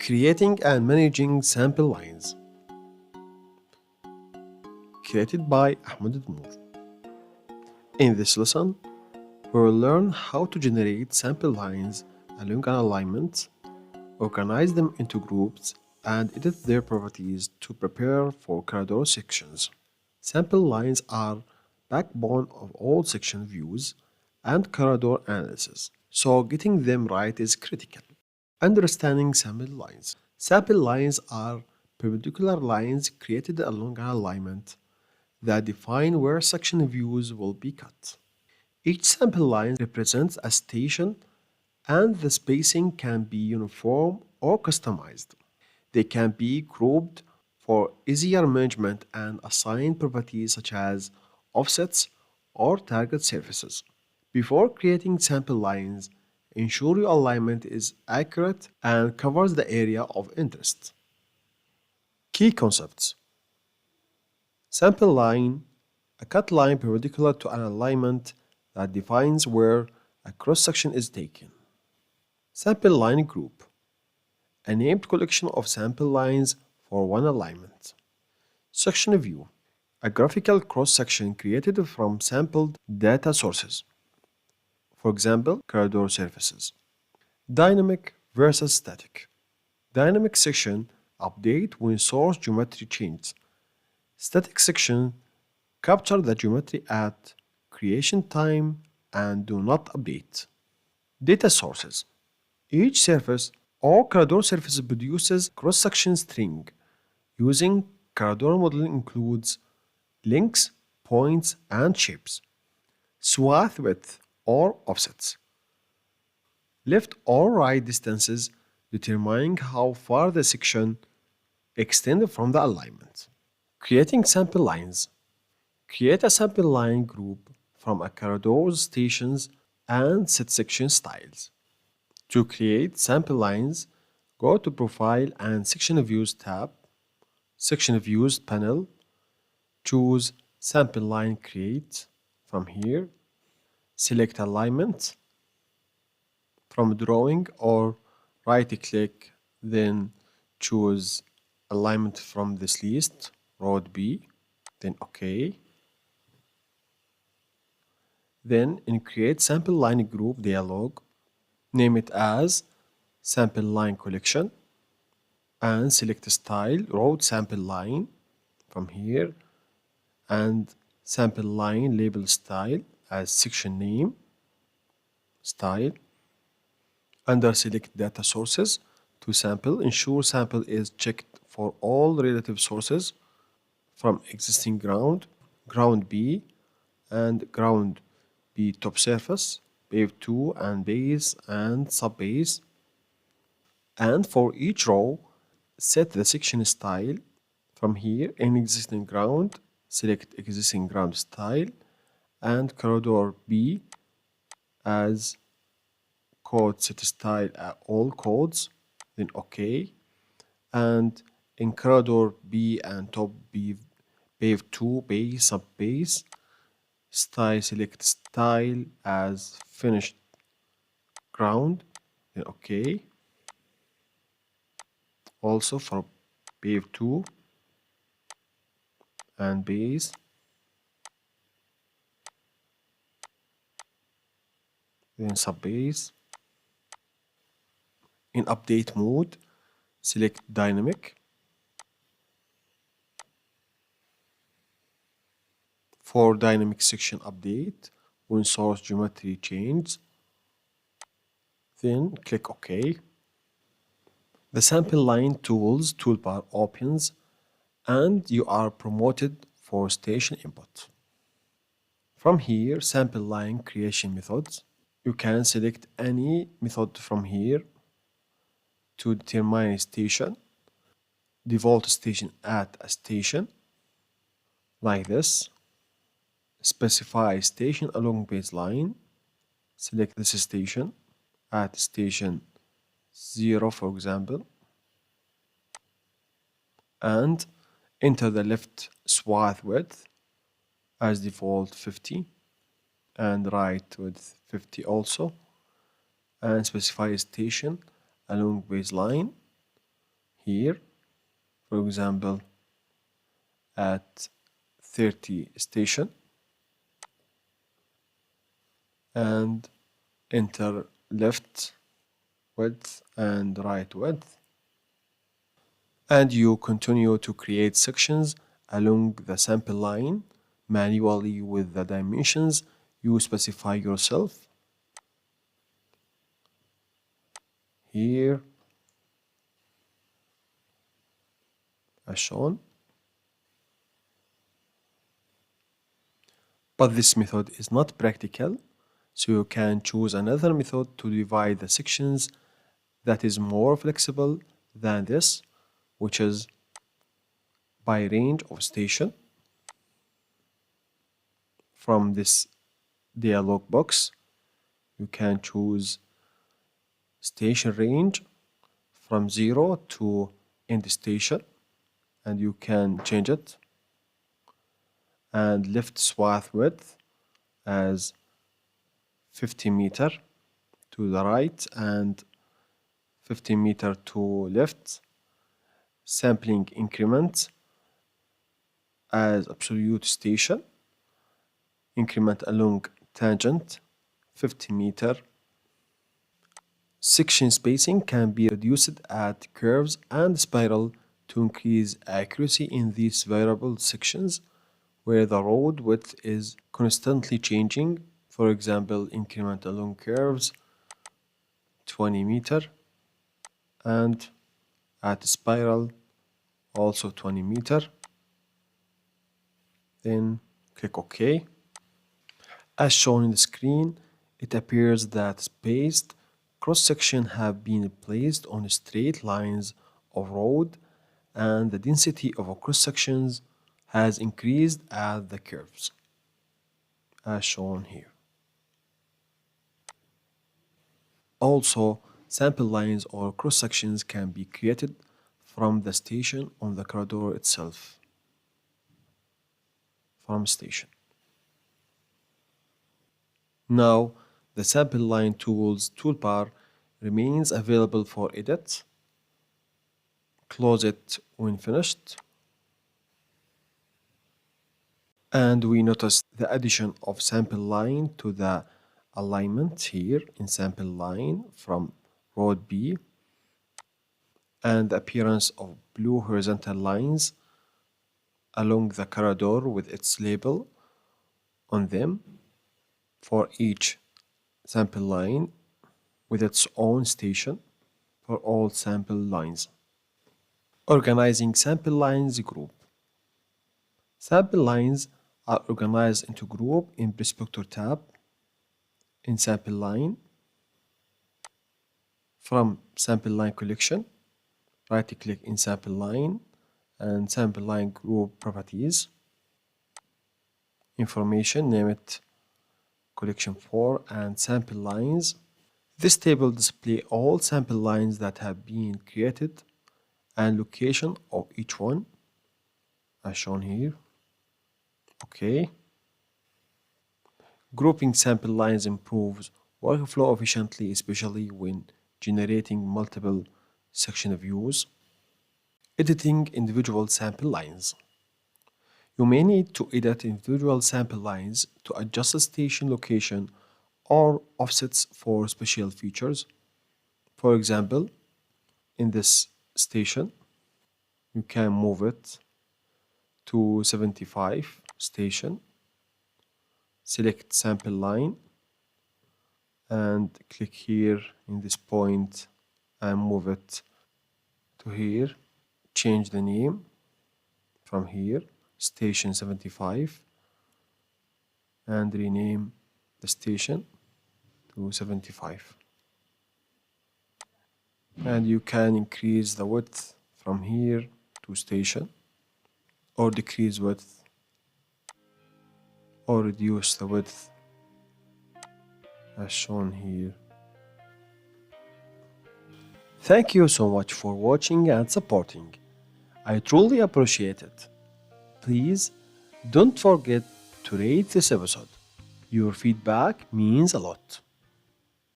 Creating and managing sample lines. Created by Ahmed Admour. In this lesson, we will learn how to generate sample lines along an alignment, organize them into groups, and edit their properties to prepare for corridor sections. Sample lines are backbone of all section views and corridor analysis, so getting them right is critical. Understanding sample lines. Sample lines are perpendicular lines created along an alignment that define where section views will be cut. Each sample line represents a station, and the spacing can be uniform or customized. They can be grouped for easier management and assign properties such as offsets or target surfaces. Before creating sample lines, ensure your alignment is accurate and covers the area of interest. Key concepts. Sample line, a cut line perpendicular to an alignment that defines where a cross-section is taken. Sample line group, a named collection of sample lines for one alignment. Section view, a graphical cross-section created from sampled data sources. For example, corridor surfaces. Dynamic versus static. Dynamic section update when source geometry changes. Static section capture the geometry at creation time and do not update. Data sources. Each surface or corridor surface produces cross-section string. Using corridor model includes links, points, and shapes. Swath width or offsets. Left or right distances determining how far the section extends from the alignment. Creating sample lines. Create a sample line group from a corridor's stations and set section styles. To create sample lines, go to Profile and Section Views tab, Section Views panel, choose Sample Line Create from here, select Alignment from Drawing or right-click, then choose Alignment from this list, Road B, then OK. Then in Create Sample Line Group dialog, name it as Sample Line Collection and select Style, Road Sample Line from here and Sample Line Label Style as Section Name, Style. Under Select Data Sources to Sample, ensure Sample is checked for all relative sources from existing ground, ground B, and ground B top surface, pave 2 and base and subbase. And for each row, set the section style from here in existing ground, select existing ground style and corridor B as code set style at all codes, then OK. And in corridor B and top B, pave 2 base subbase, style select style as finished ground, then OK. Also for pave 2 and base, then subbase. In update mode, select dynamic. For dynamic section update, when source geometry changes, then click OK. The Sample Line Tools toolbar opens and you are promoted for station input. From here, Sample Line Creation Methods. You can select any method from here to determine a station, default station at a station, like this. Specify station along baseline, select this station at station 0 for example, and enter the left swath width as default 50 and right width 50 also, and specify a station along baseline here, for example, at 30 station, and enter left width and right width, and you continue to create sections along the sample line manually with the dimensions you specify yourself. Here, as shown. But this method is not practical, so you can choose another method to divide the sections that is more flexible than this, which is by range of station. From this dialog box, you can choose station range from 0 to end station, and you can change it, and left swath width as 50 meter to the right and 50 meter to left. Sampling increment as absolute station. Increment along tangent 50 meter. Section spacing can be reduced at curves and spiral to increase accuracy in these variable sections where the road width is constantly changing. For example, increment along curves 20 meter, and at spiral also 20 meter. Then click OK. As shown in the screen, it appears that spaced cross-section have been placed on straight lines of road, and the density of cross-sections has increased at the curves, as shown here. Also, sample lines or cross-sections can be created from the station on the corridor itself. From station. Now, the Sample Line Tools toolbar remains available for edit. Close it when finished. And we notice the addition of sample line to the alignment here in sample line from road B, and the appearance of blue horizontal lines along the corridor with its label on them for each sample line with its own station for all sample lines. Organizing sample lines group. Sample lines are organized into group in Prospector tab in sample line. From sample line collection, right click in sample line and sample line group properties. Information, name it collection 4 and sample lines. This table displays all sample lines that have been created and location of each one as shown here. Okay. Grouping sample lines improves workflow efficiently, especially when generating multiple section views. Editing individual sample lines. You may need to edit individual sample lines to adjust the station location or offsets for special features. For example, in this station, you can move it to 75 station, select sample line, and click here in this point and move it to here. Change the name from here, station 75, and rename the station to 75. And you can increase the width from here to station, or decrease width, or reduce the width as shown here. Thank you so much for watching and supporting. I truly appreciate it. Please don't forget to rate this episode. Your feedback means a lot.